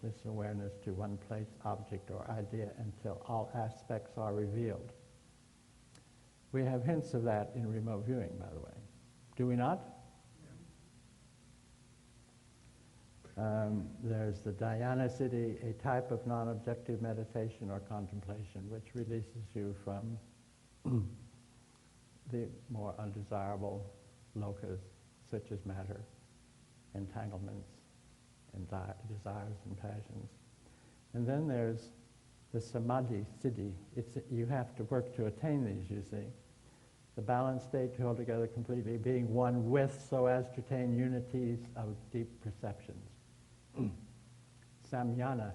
consciousness awareness to one place, object, or idea until all aspects are revealed. We have hints of that in remote viewing, by the way. Do we not? There's the dhyana siddhi, a type of non-objective meditation or contemplation which releases you from the more undesirable lokas, such as matter, entanglements, and desires and passions. And then there's the samadhi siddhi. You have to work to attain these, you see. The balanced state to hold together completely, being one with, so as to attain unities of deep perceptions. Samyama.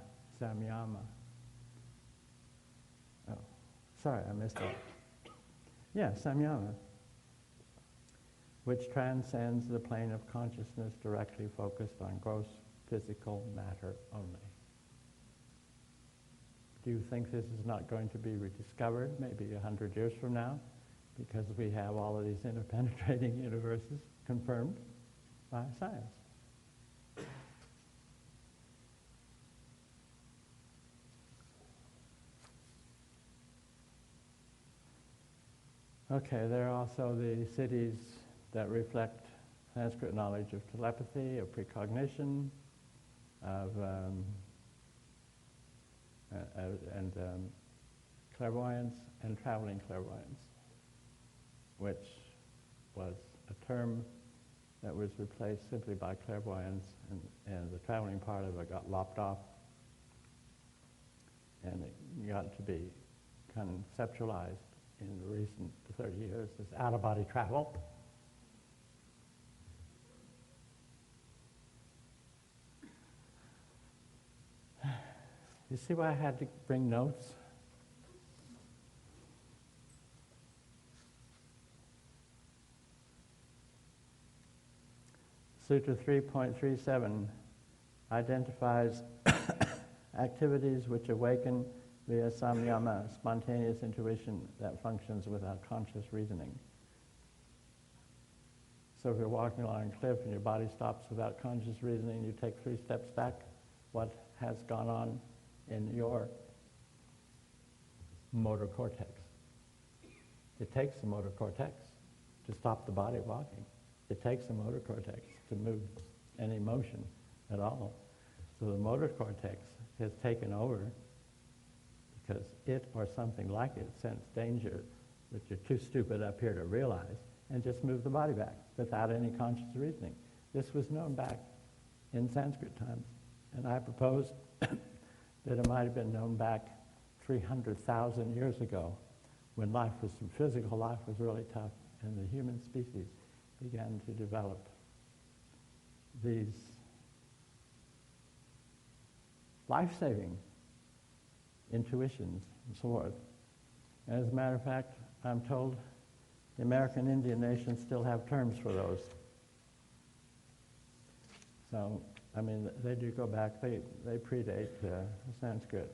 Oh, sorry, I missed that. Yeah, samyama, which transcends the plane of consciousness directly focused on gross physical matter only. Do you think this is not going to be rediscovered maybe 100 years from now? Because we have all of these interpenetrating universes confirmed by science. Okay, there are also the siddhis that reflect Sanskrit knowledge of telepathy, of precognition, of clairvoyance and traveling clairvoyance, which was a term that was replaced simply by clairvoyance, and the traveling part of it got lopped off, and it got to be conceptualized in the recent 30 years as out-of-body travel. You see why I had to bring notes? Sutra 3.37 identifies activities which awaken via samyama, spontaneous intuition that functions without conscious reasoning. So if you're walking along a cliff and your body stops without conscious reasoning, you take 3 steps back, what has gone on in your motor cortex? It takes the motor cortex to stop the body walking. It takes the motor cortex to move any motion at all. So the motor cortex has taken over because it or something like it sensed danger that you're too stupid up here to realize, and just move the body back without any conscious reasoning. This was known back in Sanskrit times, and I propose that it might have been known back 300,000 years ago when physical life was really tough, and the human species began to develop these life-saving intuitions and so forth. As a matter of fact, I'm told the American Indian nations still have terms for those. So, I mean, they do go back, they predate Sanskrit.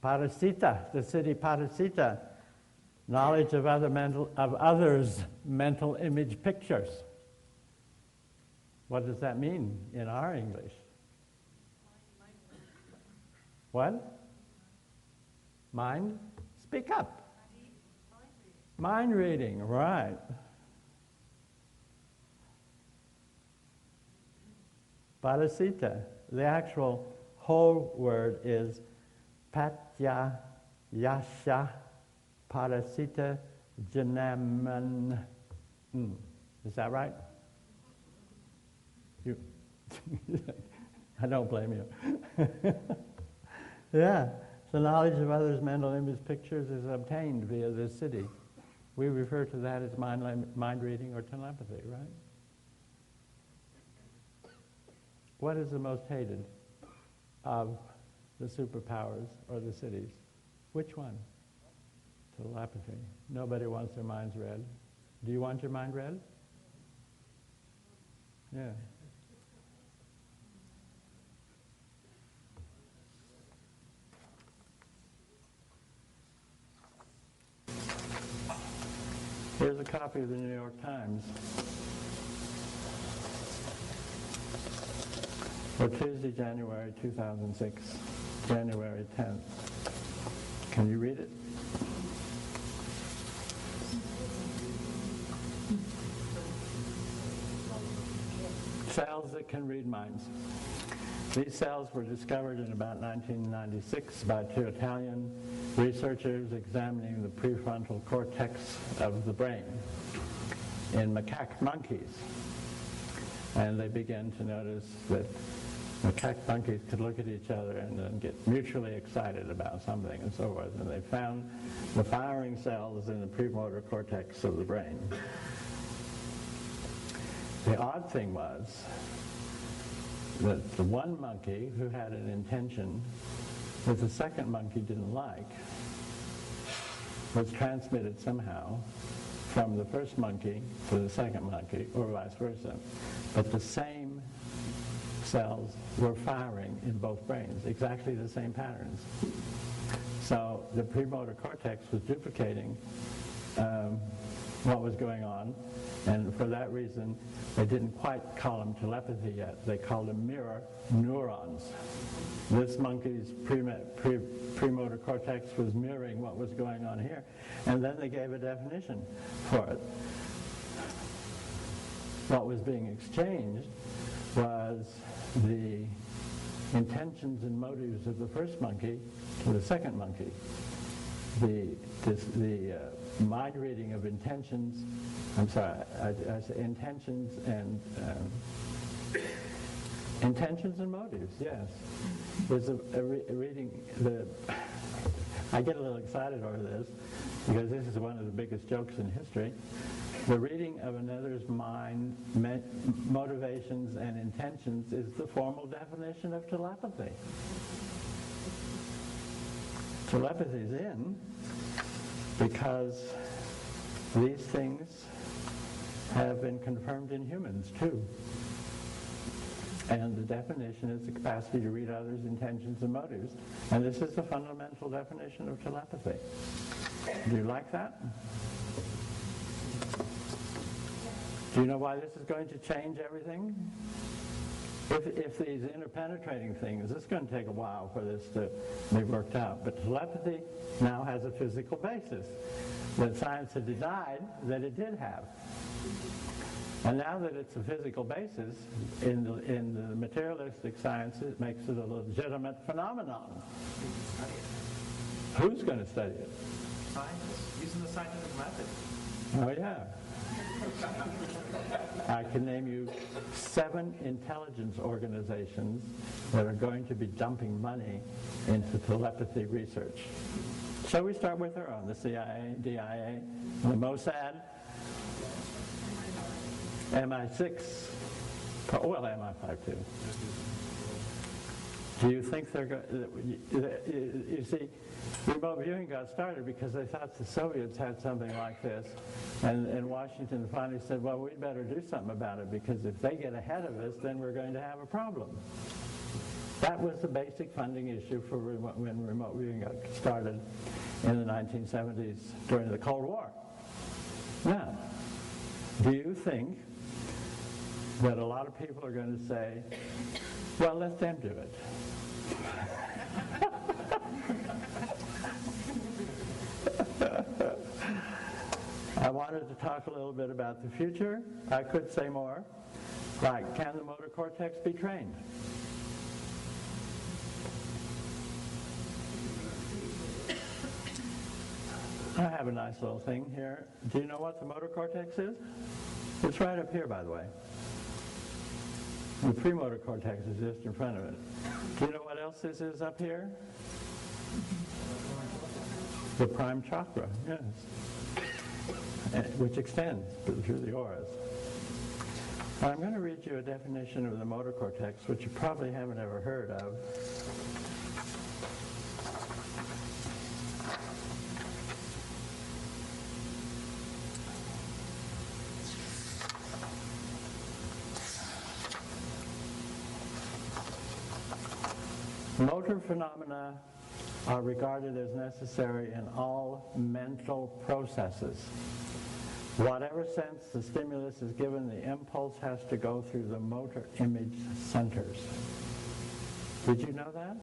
Parasita, the siddhi parasita, knowledge of others' mental image pictures. What does that mean in our English? What? Mind? Speak up. Mind reading, right. Parasita. The actual whole word is Patya Yasha Parasita Janaman. Is that right? You I don't blame you. Yeah, the knowledge of others' mental image pictures is obtained via this siddhi. We refer to that as mind reading or telepathy, right? What is the most hated of the superpowers or the siddhis? Which one? Telepathy. Nobody wants their minds read. Do you want your mind read? Yeah. Here's a copy of the New York Times. for Tuesday, January 2006, January 10th. Can you read it? Cells that can read minds. These cells were discovered in about 1996 by two Italian researchers examining the prefrontal cortex of the brain in macaque monkeys. And they began to notice that macaque monkeys could look at each other and then get mutually excited about something and so forth. And they found the firing cells in the premotor cortex of the brain. The odd thing was that the one monkey who had an intention that the second monkey didn't like was transmitted somehow from the first monkey to the second monkey, or vice versa. But the same cells were firing in both brains, exactly the same patterns. So the premotor cortex was duplicating what was going on, and for that reason they didn't quite call them telepathy yet. They called them mirror neurons. This monkey's premotor cortex was mirroring what was going on here, and then they gave a definition for it. What was being exchanged was the intentions and motives of the first monkey to the second monkey. The mind reading of intentions, I say intentions and motives, yes. There's a reading, I get a little excited over this because this is one of the biggest jokes in history. The reading of another's mind, motivations and intentions is the formal definition of telepathy. Telepathy is in because these things have been confirmed in humans too. And the definition is the capacity to read others' intentions and motives. And this is the fundamental definition of telepathy. Do you like that? Do you know why this is going to change everything? If these interpenetrating things, it's going to take a while for this to be worked out. But telepathy now has a physical basis that science had denied that it did have. And now that it's a physical basis, in the materialistic science, it makes it a legitimate phenomenon. Who's going to study it? Scientists, using the scientific method. Oh, yeah. I can name you 7 intelligence organizations that are going to be dumping money into telepathy research. Shall we start with our own? The CIA, DIA, the Mossad, MI6, well, MI5 too. Do you think they're going to, you see, remote viewing got started because they thought the Soviets had something like this, and Washington finally said, well, we'd better do something about it because if they get ahead of us, then we're going to have a problem. That was the basic funding issue for when remote viewing got started in the 1970s during the Cold War. Now, do you think that a lot of people are going to say, well, let them do it? I wanted to talk a little bit about the future. I could say more. Like, can the motor cortex be trained? I have a nice little thing here. Do you know what the motor cortex is? It's right up here, by the way. The premotor cortex is just in front of it. Do you know what else this is up here? The prime chakra, yes. Which extends through the auras. I'm going to read you a definition of the motor cortex, which you probably haven't ever heard of. Motor phenomena are regarded as necessary in all mental processes. Whatever sense the stimulus is given, the impulse has to go through the motor image centers. Did you know that?